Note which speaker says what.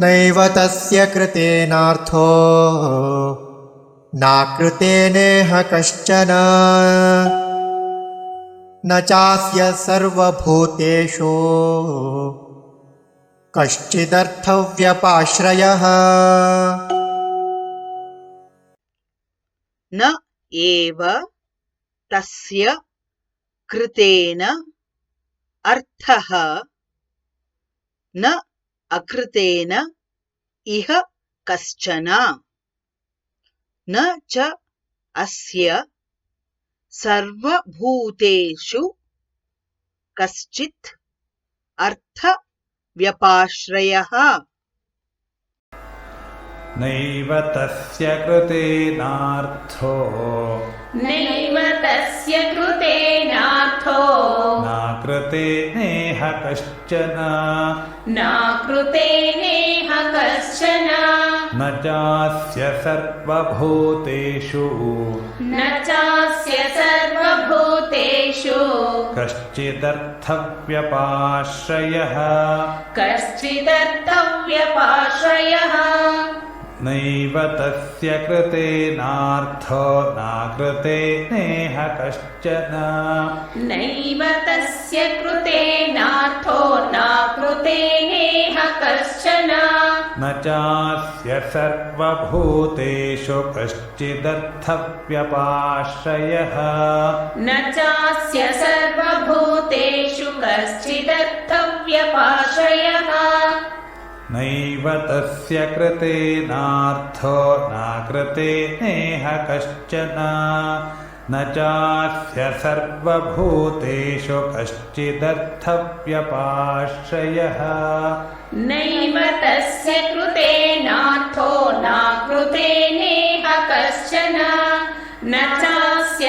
Speaker 1: नैव तस्य कृतेनार्थो नाकृतेनेह कश्चन न चास्य सर्वभूतेषु कश्चिदर्थव्यपाश्रयः
Speaker 2: न एव तस्य कृतेन अर्थः न अकृतेन इह कश्चन न च अस्य सर्वभूतेषु कश्चित् अर्थव्यपाश्रयः
Speaker 3: नैव तस्य कृतेनार्थो
Speaker 4: नैव तस्य कृतेनार्थो
Speaker 3: नाकृतेनेह कश्चन
Speaker 4: नाकृतेनेह कश्चन
Speaker 3: न चास्य सर्वभूतेषु
Speaker 4: न चास्य सर्वभूतेषु
Speaker 3: कश्चिदर्थव्यपाश्रयः
Speaker 4: कश्चिदर्थव्यपाश्रयः
Speaker 3: नैव तस्य कृतेनार्थो नाकृतेनेह कश्चन
Speaker 4: नैव तस्य कृतेनार्थो नाकृतेनेह कश्चन
Speaker 3: न चास्य सर्वभूतेषु कश्चिदर्थव्यपाश्रयः
Speaker 4: न चास्य सर्वभूतेषु कश्चिदर्थव्यपाश्रयः
Speaker 3: नैव तस्य कृतेनार्थो नाकृतेनेह कश्चन न चास्य सर्वभूतेषु कश्चिदर्थव्यपाश्रयः
Speaker 4: नैव तस्य कृतेनार्थो नाकृतेनेह कश्चन न चास्य